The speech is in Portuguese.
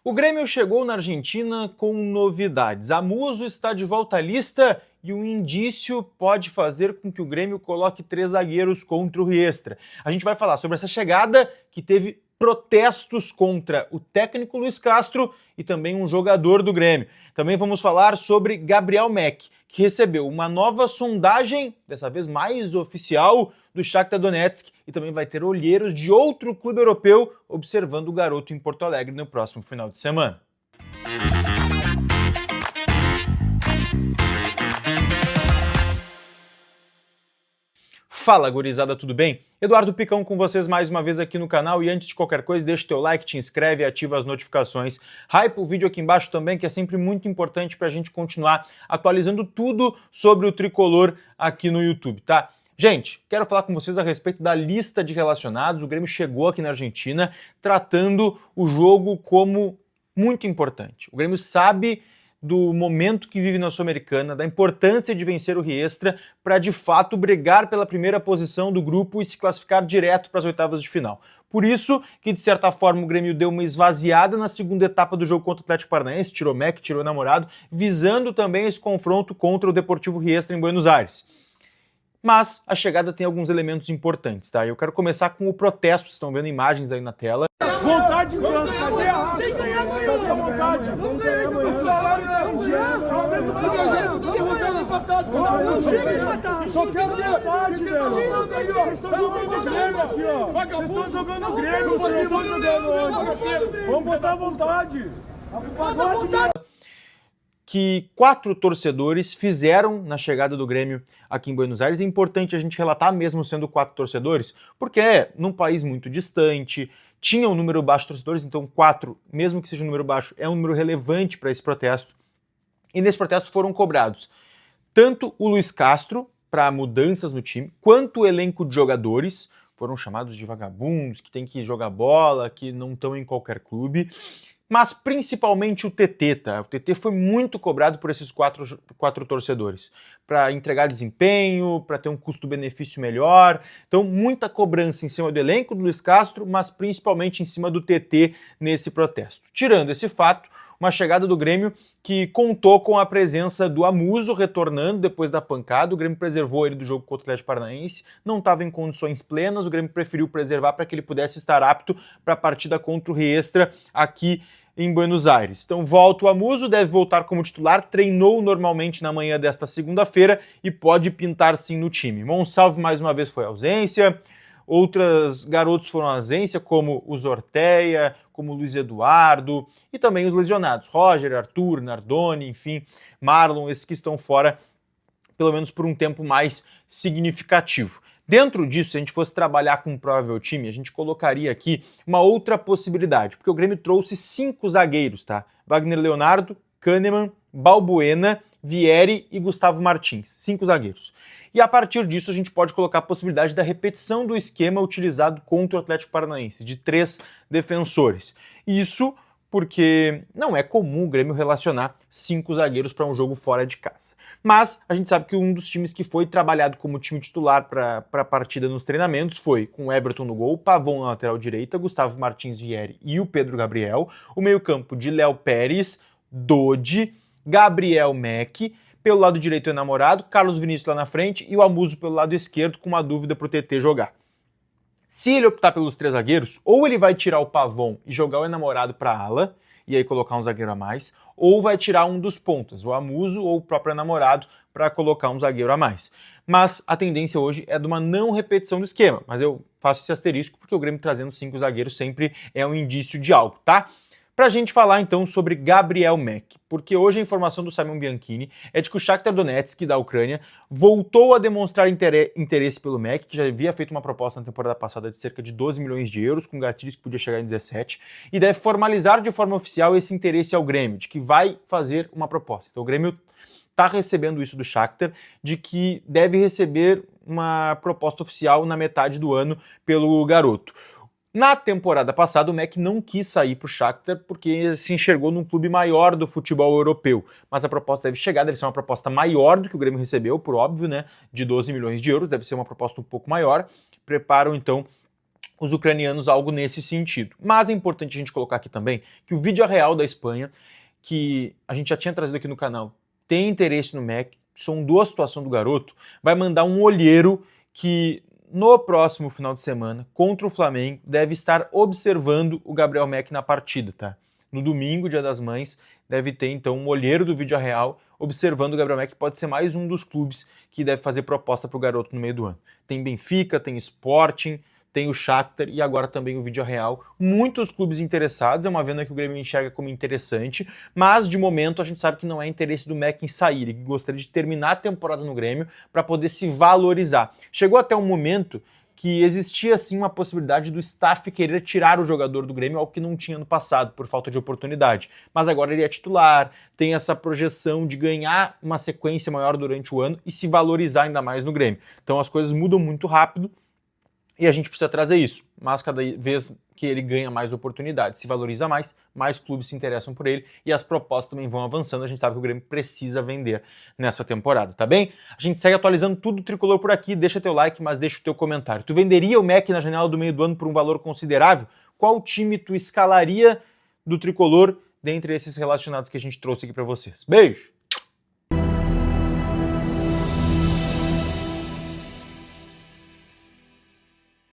O Grêmio chegou na Argentina com novidades. A Musso está de volta à lista e um indício pode fazer com que o Grêmio coloque 3 zagueiros contra o Riestra. A gente vai falar sobre essa chegada que teve protestos contra o técnico Luiz Castro e também um jogador do Grêmio. Também vamos falar sobre Gabriel Mack, que recebeu uma nova sondagem, dessa vez mais oficial, do Shakhtar Donetsk, e também vai ter olheiros de outro clube europeu observando o garoto em Porto Alegre no próximo final de semana. Fala, gurizada, tudo bem? Eduardo Picão com vocês mais uma vez aqui no canal, e antes de qualquer coisa, deixa o teu like, te inscreve e ativa as notificações. Hypa o vídeo aqui embaixo também, que é sempre muito importante para a gente continuar atualizando tudo sobre o tricolor aqui no YouTube, tá? Gente, quero falar com vocês a respeito da lista de relacionados. O Grêmio chegou aqui na Argentina tratando o jogo como muito importante. O Grêmio sabe do momento que vive na Sul-Americana, da importância de vencer o Riestra para de fato brigar pela primeira posição do grupo e se classificar direto para as oitavas de final. Por isso que, de certa forma, o Grêmio deu uma esvaziada na segunda etapa do jogo contra o Atlético Paranaense, tirou Mack, tirou Namorado, visando também esse confronto contra o Deportivo Riestra em Buenos Aires. Mas a chegada tem alguns elementos importantes, tá? Eu quero começar com o protesto, vocês estão vendo imagens aí na tela. Vontade, mano, cadê a raça? Tem que ganhar amanhã, vontade. Vamos ganhar amanhã. O salário é um dia, aumenta o pagamento. Tem que vontade empatado. Não chega empatado. Só quero vontade, velho. Vocês estão jogando Grêmio aqui, ó. Vocês estão jogando Grêmio, vocês não estão jogando hoje. Vamos botar vontade. Que 4 torcedores fizeram na chegada do Grêmio aqui em Buenos Aires. É importante a gente relatar, mesmo sendo 4 torcedores, porque é num país muito distante, tinha um número baixo de torcedores, então 4, mesmo que seja um número baixo, é um número relevante para esse protesto. E nesse protesto foram cobrados tanto o Luiz Castro, para mudanças no time, quanto o elenco de jogadores, foram chamados de vagabundos, que tem que jogar bola, que não estão em qualquer clube, mas principalmente o TT, tá? O TT foi muito cobrado por esses quatro torcedores, para entregar desempenho, para ter um custo-benefício melhor. Então, muita cobrança em cima do elenco do Luiz Castro, mas principalmente em cima do TT nesse protesto. Tirando esse fato, uma chegada do Grêmio que contou com a presença do Amuso retornando depois da pancada. O Grêmio preservou ele do jogo contra o Atlético Paranaense, não estava em condições plenas, o Grêmio preferiu preservar para que ele pudesse estar apto para a partida contra o Riestra aqui em Buenos Aires. Então volta o Amuso, deve voltar como titular, treinou normalmente na manhã desta segunda-feira e pode pintar sim no time. Monsalve mais uma vez foi ausência, outros garotos foram ausência, como o Zorteia, como o Luiz Eduardo, e também os lesionados, Roger, Arthur, Nardoni, enfim, Marlon, esses que estão fora, pelo menos por um tempo mais significativo. Dentro disso, se a gente fosse trabalhar com um provável time, a gente colocaria aqui uma outra possibilidade, porque o Grêmio trouxe 5 zagueiros, tá? Wagner Leonardo, Kahneman, Balbuena, Vieri e Gustavo Martins, 5 zagueiros. E a partir disso a gente pode colocar a possibilidade da repetição do esquema utilizado contra o Atlético Paranaense, de 3 defensores. Isso porque não é comum o Grêmio relacionar 5 zagueiros para um jogo fora de casa. Mas a gente sabe que um dos times que foi trabalhado como time titular para a partida nos treinamentos foi com o Everton no gol, Pavon na lateral direita, Gustavo Martins, Vieri e o Pedro Gabriel, o meio-campo de Léo Pérez, Dodi, Gabriel Mack, pelo lado direito é Namorado, Carlos Vinícius lá na frente e o Amuso pelo lado esquerdo, com uma dúvida para o TT jogar. Se ele optar pelos 3 zagueiros, ou ele vai tirar o Pavon e jogar o Enamorado para ala, e aí colocar um zagueiro a mais, ou vai tirar um dos pontas, o Amuso ou o próprio Enamorado, para colocar um zagueiro a mais. Mas a tendência hoje é de uma não repetição do esquema, mas eu faço esse asterisco porque o Grêmio trazendo 5 zagueiros sempre é um indício de algo, tá? Pra gente falar então sobre Gabriel Mack, porque hoje a informação do Simon Bianchini é de que o Shakhtar Donetsk da Ucrânia voltou a demonstrar interesse pelo Mack, que já havia feito uma proposta na temporada passada de cerca de 12 milhões de euros, com gatilhos que podia chegar em 17, e deve formalizar de forma oficial esse interesse ao Grêmio, de que vai fazer uma proposta. Então o Grêmio está recebendo isso do Shakhtar, de que deve receber uma proposta oficial na metade do ano pelo garoto. Na temporada passada, o Mack não quis sair para o Shakhtar porque se enxergou num clube maior do futebol europeu. Mas a proposta deve chegar, deve ser uma proposta maior do que o Grêmio recebeu, por óbvio, né? De 12 milhões de euros, deve ser uma proposta um pouco maior. Preparam, então, os ucranianos algo nesse sentido. Mas é importante a gente colocar aqui também que o Vídeo Real da Espanha, que a gente já tinha trazido aqui no canal, tem interesse no MEC, sondou a situação do garoto, vai mandar um olheiro que no próximo final de semana, contra o Flamengo, deve estar observando o Gabriel Méc na partida, tá? No domingo, Dia das Mães, deve ter então um olheiro do Vídeo Real observando o Gabriel Méc, que pode ser mais um dos clubes que deve fazer proposta para o garoto no meio do ano. Tem Benfica, tem Sporting, tem o Shakhtar e agora também o Vídeo Real. Muitos clubes interessados, é uma venda que o Grêmio enxerga como interessante, mas de momento a gente sabe que não é interesse do Méc em sair, ele gostaria de terminar a temporada no Grêmio para poder se valorizar. Chegou até um momento que existia sim uma possibilidade do staff querer tirar o jogador do Grêmio, algo que não tinha no passado, por falta de oportunidade. Mas agora ele é titular, tem essa projeção de ganhar uma sequência maior durante o ano e se valorizar ainda mais no Grêmio. Então as coisas mudam muito rápido e a gente precisa trazer isso. Mas cada vez que ele ganha mais oportunidades, se valoriza mais clubes se interessam por ele e as propostas também vão avançando. A gente sabe que o Grêmio precisa vender nessa temporada, tá bem? A gente segue atualizando tudo tricolor por aqui, deixa teu like, mas deixa o teu comentário. Tu venderia o Méc na janela do meio do ano por um valor considerável? Qual time tu escalaria do tricolor dentre esses relacionados que a gente trouxe aqui para vocês? Beijo!